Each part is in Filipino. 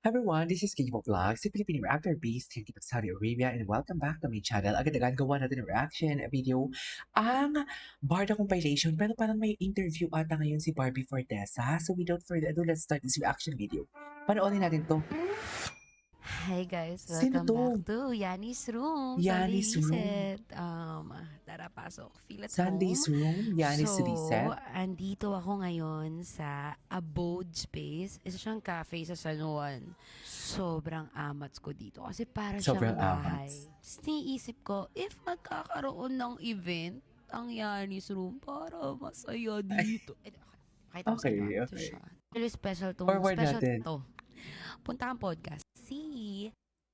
Everyone, this is Kimo Vlogs, a Filipino reactor based here in Saudi Arabia, and welcome back to my channel. Agad-agad gawa natin ng reaction video ang Barda compilation, pero parang may interview ata ngayon si Barbie Fortesa. So without further ado, let's start this reaction video. Panoorin natin to. Hi guys, Sino welcome to? back to Yanni's Room. Yanni's Sunday Room. Reset. Tara, pasok. Feel at Sunday's home. Room, Yanni's So, Reset. andito ako ngayon sa Abode Space. Isa siyang cafe sa San Juan. Sobrang amats ko dito kasi para Sobrang siyang bahay. amats. Tapos niisip ko, if magkakaroon ng event, ang Yanni's Room, para masaya dito. Kahit Okay, okay. Really special to. Forward Special natin. to. Punta kang podcast. Si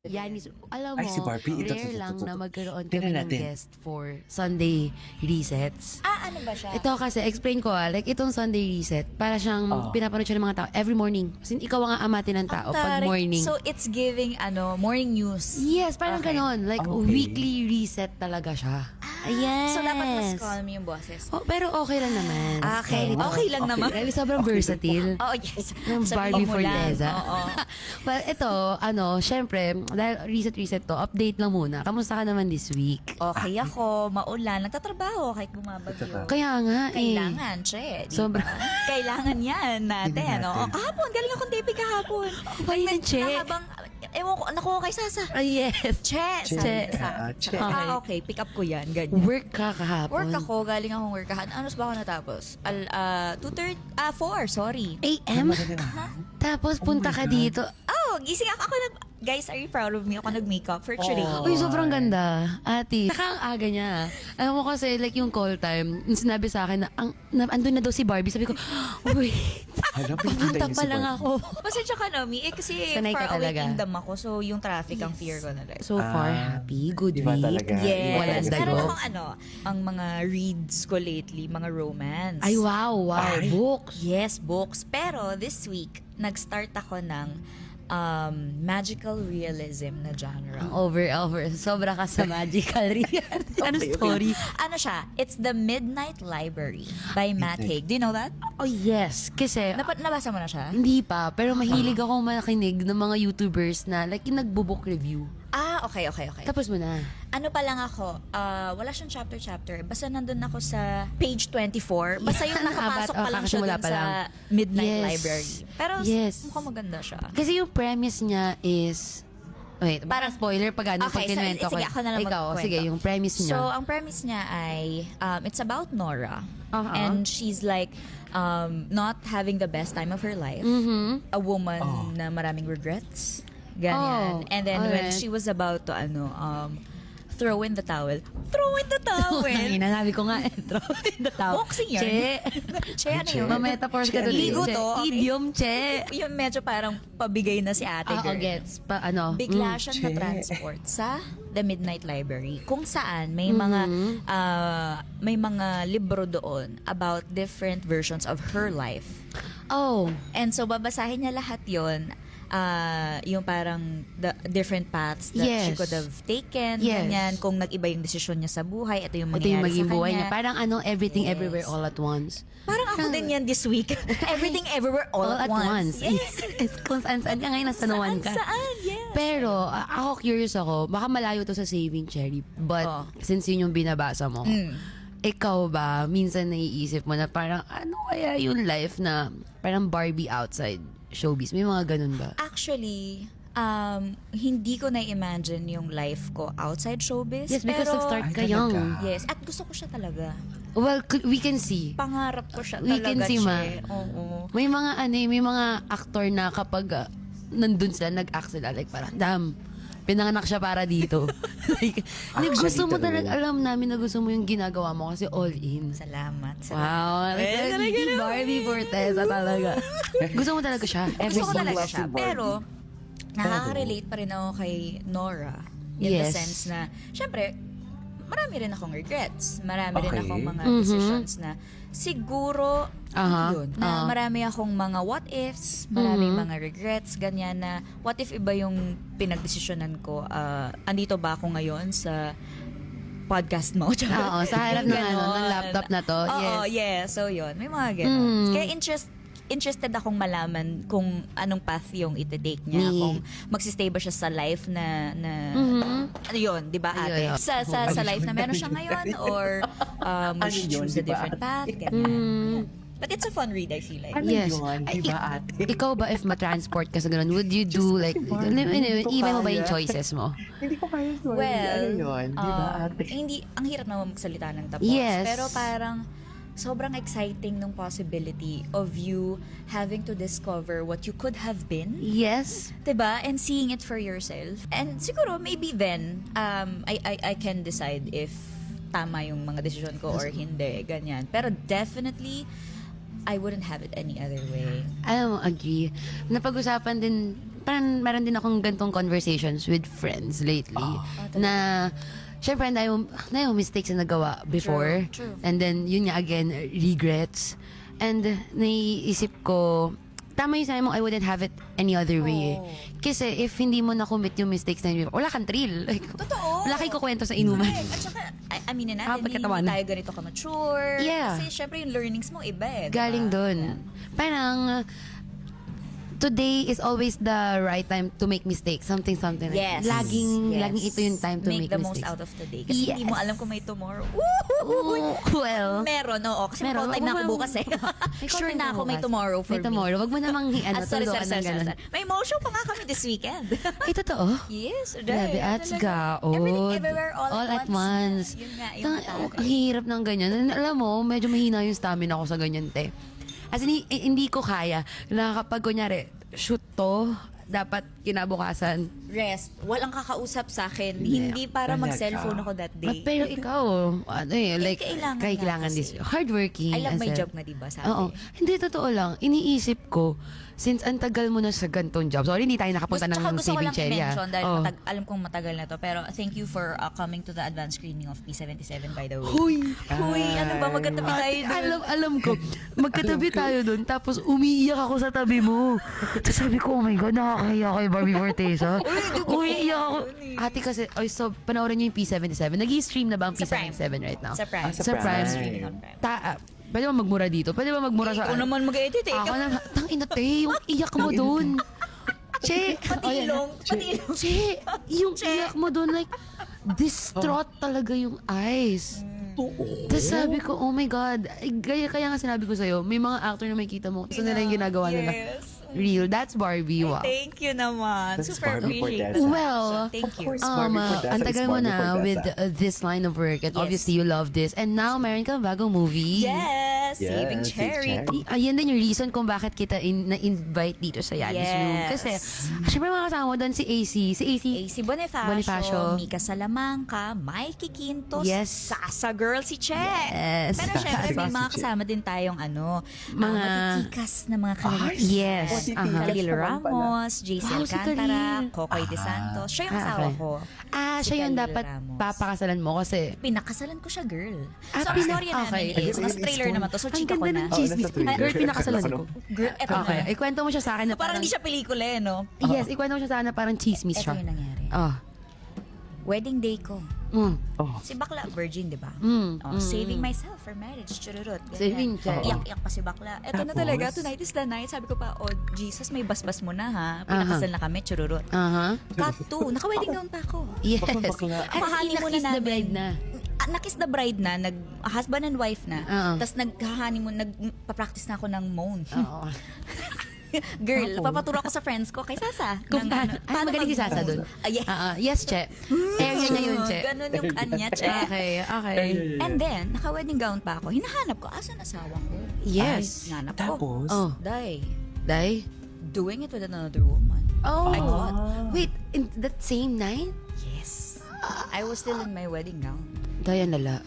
Yanni's, alam mo, Ay, si Barbie. Ito, rare lang na magkaroon kami Tingnan ng natin. guest for Sunday Resets. Ano ba siya? Ito kasi, explain ko like itong Sunday Reset, para siyang pinapanood siya ng mga tao every morning. Kasi ikaw ang aamatin ng tao pag Tarik. morning. So, it's giving, morning news. Yes, parang Okay. ganon. Like, Okay. weekly reset talaga siya. Yes. So, dapat mas calm yung boses. Oh, pero okay lang naman. Okay. Okay lang naman. Dahil sobrang versatile. Oh, yes. Ng Barbie Sabihin mo lang. Fortesa. Oo. Well, ito, syempre, dahil reset to, update lang muna. Kamusta ka naman this week? Okay ako, maulan, nagtatrabaho kahit bumabagyo. Kaya nga eh. Kailangan, che. Di Sobra. ba? Kailangan yan natin. Oo. Kahapon, galing akong taping kahapon. Ba yun, che? Habang, ewan ko, nakuha kay Sasa. Yes. Che, Che. sabi sa. Che. Okay, pick up ko yan, ganyan. Work ka kahapon. Work ako, galing akong workahan. Ano ba ako natapos? 4, sorry. AM? Tapos punta ka dito. Oh, gising ako. Guys, are you proud of me? Ako nag-makeup for today. Oh. Uy, sobrang ganda. Ate, saka ang aga niya. Alam mo kasi, like yung call time, yung sinabi sa akin na andun na daw si Barbie. Sabi ko, uy, Alam, pupunta pa lang ako. Pasensya ka, Nomi. Kasi Sanay ka far away talaga. kingdom ako. So, yung traffic ang fear ko na like. So far, happy. Good Iba week. talaga. Yes. Walang Meron dago. akong ang mga reads ko lately, mga romance. Ay, wow. Ay. Books. Yes, books. Pero this week, nag-start ako ng magical realism na genre. Ang over. Sobra ka sa magical realism. Ano Okay, okay. story? Ano siya? It's The Midnight Library by Matt Haig. Do you know that? Oh, yes. Kasi, Nabasa mo na siya? hindi pa. Pero mahilig akong makinig ng mga YouTubers na like yung nagbo-book review. Okay. Tapos mo na. Ano pa lang ako, wala siyang chapter. Basta nandun ako sa page 24. Basta yung nakapasok pa lang siya kakasimula dun pa lang. sa Midnight Yes. Library. Pero Yes. mukhang maganda siya. Kasi yung premise niya is... Wait, parang spoiler pag ano, pag kinuwento ko. sige, ako na lang Ikaw, magkwento. sige, yung premise niya. So, ang premise niya ay, it's about Nora. Uh-huh. And she's like, not having the best time of her life. Mm-hmm. A woman na maraming regrets. Ganyan. Oh, And then when alright. she was about to, throw in the towel. Throw in the towel! Inasabi ko nga, throw in the towel. Boxing yun. Che. Che, ano Che. yun? Mametaphors ka doon. Ligo Che. to, okay? Idiom, che. Yung medyo parang pabigay na si ate girl. Gets. Ano? Bigla siyang Che. na-transport sa The Midnight Library kung saan may mga libro doon about different versions of her life. Oh. And so babasahin niya lahat 'yon. Yung parang the different paths that she Yes. could have taken, Yes. ganyan, kung nag-iba yung desisyon niya sa buhay, ito yung Ito mangyayari yung maging sa buhay kanya. niya. Parang Everything, Yes. Everywhere, All at Once. Parang ako din yan this week. Everything, everywhere, all, at once. Yes. Kung saan-saan ka ngayon, nasa nawan ka. Saan? Yes. Pero, ako curious ako, baka malayo to sa Saving Cherry. But, Oh. since yun yung binabasa mo, ikaw ba, minsan naiisip mo na parang, ano kaya yung life na parang Barbie outside showbiz? May mga ganun ba? Actually, hindi ko na-imagine yung life ko outside showbiz. Yes, because pero, nag-start ka Ay, young. talaga? Yes, at gusto ko siya talaga. Well, we can see. Pangarap ko siya We talaga, can see, ma. Che. Oo. May mga actor na kapag nandun sila, nag-act sila, like parang, damn, pinanganak siya para dito. Like, gusto mo true. talaga, alam namin na gusto mo yung ginagawa mo kasi all in. Salamat. Wow. Like, talaga naman. Barbie Fortesa talaga. Gusto mo talaga siya. Gusto ko single talaga Barbie. siya. Pero, nakaka-relate pa rin ako kay Nora. In the Yes. sense na, syempre, marami rin akong regrets. Marami rin Okay. akong mga Mhm. decisions na siguro, yun, na marami akong mga what ifs, maraming mga regrets, ganyan na, what if iba yung pinagdesisyonan ko? Andito ba ako ngayon sa podcast mo? Oo, sa harap ng, Ganon. ng laptop na to. Oo, Yes. yeah. So, yun. May mga ganon. Kaya interested akong malaman kung anong path yung iti-take niya, kung magsistay ba siya sa life na ano yun, di ba ate? Ayun. Sa life na meron siya ngayon, or will she Ano yun, choose a di ba, different ate? path? Ganyan. But it's a fun read, I feel like. Ano Yes. yun, Ay, di ba ate? Ikaw ba, if ma-transport ka sa ganun, would you do like, Hindi ko iwan mo ba yung kaya. choices mo? Hindi ko kaya sorry. Well, Ano yun, di ba ate? hindi, ang hirap naman magsalita ng tapos. Yes. Pero parang, sobrang exciting ng possibility of you having to discover what you could have been. Yes. Diba? And seeing it for yourself. And siguro, maybe then, I can decide if tama yung mga desisyon ko or hindi, ganyan. Pero definitely, I wouldn't have it any other way. Alam mo, agree. Napag-usapan din, parang meron din akong gantong conversations with friends lately. Na, syempre, na yung mistakes na nagawa before. True. And then, yun nga again, regrets. And naiisip ko, tama yung sabi mo, I wouldn't have it any other way. Kasi if hindi mo na-commit yung mistakes na yun, wala kang thrill. Like, Totoo. wala kayo kukwento sa inuman. Correct. At saka, aminin natin, hindi pagkatawanan. tayo ganito ka-mature. Yeah. Kasi syempre yung learnings mo iba eh. diba? Galing dun. Parang, today is always the right time to make mistakes. Something. Like, Yes. Laging Yes. ito yung time to make the mistakes. most out of today. Kasi hindi mo Yes. alam kung may tomorrow. Well, Meron, oo. Kasi may Meron. call time na ako Wag mo- bukas eh. may sure content na ako may bukas. tomorrow for May tomorrow. Wag mo namang me. Sorry. tulungan ng ganun. May mo show pa nga kami this weekend. Ay, totoo? Yes. Grabe, right. at Talaga. gaod. Everything, everywhere, all at once. Yun nga, yung Ang hirap ng ganyan. Alam mo, medyo mahina yung stamina ko sa ganyan, te. As in, hindi ko kaya na kapag kunyari, shoot to, dapat kinabukasan. Rest. Walang kakausap sa akin. Hindi para Talaga. mag-cellphone ako that day. Pero ikaw, ano like, kailangan nga this. kasi. Hardworking. I love my as a- job nga, diba? Sabi. Oo. Hindi, totoo lang. Iniisip ko, since ang tagal mo na sa gantong job, sorry, hindi tayo nakapunta Tsaka ng gusto ko saving lang cherry. i-mention dahil Oh. alam kong matagal na to. Pero thank you for coming to the advanced screening of P77 by the way. Huy! Huy, ano ba? Magkatabi tayo doon. Alam ko. Magkatabi tayo doon. Tapos umiiyak ako sa tabi mo. Tapos sabi ko, oh my God, nakakahiya kay Barbie Fortesa. Umiiyak ako. Ate kasi, so panoorin niyo yung P77. Nag-i-stream na ba ang Sa Prime. P77 right now? Sa Prime. Sa Sa Prime. Streaming on Prime. Pwede ba magmura dito? Pwede ba magmura sa... Ikaw naman mag-edit eh. Ako na, tangina te, yung iyak mo doon. Che, Patilong. Patilong. Che, yung iyak mo doon, like, distraught talaga yung eyes. Tapos sabi ko, oh my God, kaya nga sinabi ko sa'yo, may mga actor na makikita mo, gusto nila yung ginagawa nila. Yes. Real, that's Barbie, wow. Thank you naman. That's Super Barbie appreciate Fortesa. Well, Thank Of you. course. Barbie Fortesa ang is tagal mo Barbie na Fortesa. with this line of work and Yes. obviously you love this. And now, meron kang bagong movie. Yes. Saving Yes, Cherry. Cherry. Ayan din yung reason kung bakit kita na-invite dito sa Yanis Yes. Room. Kasi, syempre mga kasama mo doon si AC. Si AC, AC Bonifacio, Bonifacio. Mika Salamanca, Mikey Quintos, Yes. Sasa Girl si Che. Yes. Pero Sasa syempre may si mga Che. kasama din tayong Mga- matitikas na mga kanaliks. Yes. Matitikas Khalil naman pala. Ramos, JC Wow, si Alcantara, Khalil. Kokoy De Santos. Siya yung asawa okay. ko. siya yung Khalil dapat Ramos. papakasalan mo kasi Pinakasalan ko siya, girl. Ah, So, ang storya okay. namin is, mas trailer naman to, so ang chika ko ganda na. ng chismis. nasa trailer. Girl, pinakasalan ko. Girl, eto Okay, na. ikwento mo siya sa akin na Parang hindi siya pelikula eh, no? Yes, ikwento mo siya sa akin na parang chismis Ito siya. yung nangyari. Oh. Wedding day ko. Oh. Si bakla, virgin, di ba? Mm, Saving myself for marriage, chururut. ganyan. Saving siya. Iyak-iyak pa si bakla. Eto na Tapos? talaga, tonight is the night. Sabi ko pa, oh, Jesus, may basbas mo na ha. Pinakasal na kami, chururut. Aha. Cut 2, naka-wedding gown pa ako. Yes. Bakla. As in, Honeymoon na-kiss na the bride namin. na. Nakiss the bride na, husband and wife na. Tapos nag-honeymoon, nagpa-practice na ako ng moan. Oo. Girl, papaturo ako sa friends ko kay Sasa. Kung paano, magaling si Sasa doon. Yeah. Yes, Che. Area niya yun, Che. Ganun yung kanya, Che. Okay. And then, naka-wedding gown pa ako. Hinahanap ko, asan asawa ko? Yes. Ay, hinanap ko. Tapos? Oh. Day, Day? doing it with another woman. Oh. I got. Wait, in that same night? Yes. I was still in my wedding gown. Day, nala.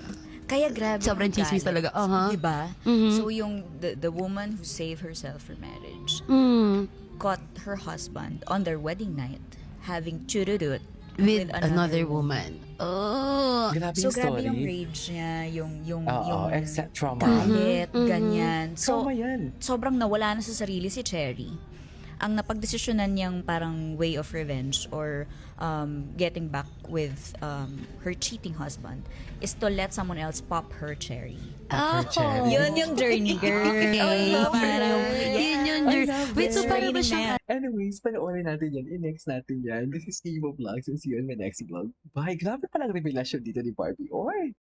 Kaya grabe. Sobrang yung chismis galit. talaga. Uh-huh. Diba? Mhm. So yung the woman who saved herself for marriage caught her husband on their wedding night having chururut With another woman. Oh. Grabe So yung grabe story. yung rage niya, yung Oo, except trauma. galit, ganyan. So Trauma yan. sobrang nawala na sa sarili si Cherry. ang napagdesisyonan niyang parang way of revenge or getting back with her cheating husband is to let someone else pop her cherry. Her cherry. Yun yung journey, girl. Okay. Parang, Yun yung I journey. love Wait, so it. paano ba siya? Anyways, panoorin natin yan. I-next natin yan. This is Steve Vlogs and see you in my next vlog. Bye! Grabe palang revelasyon dito ni Barbie. Oy!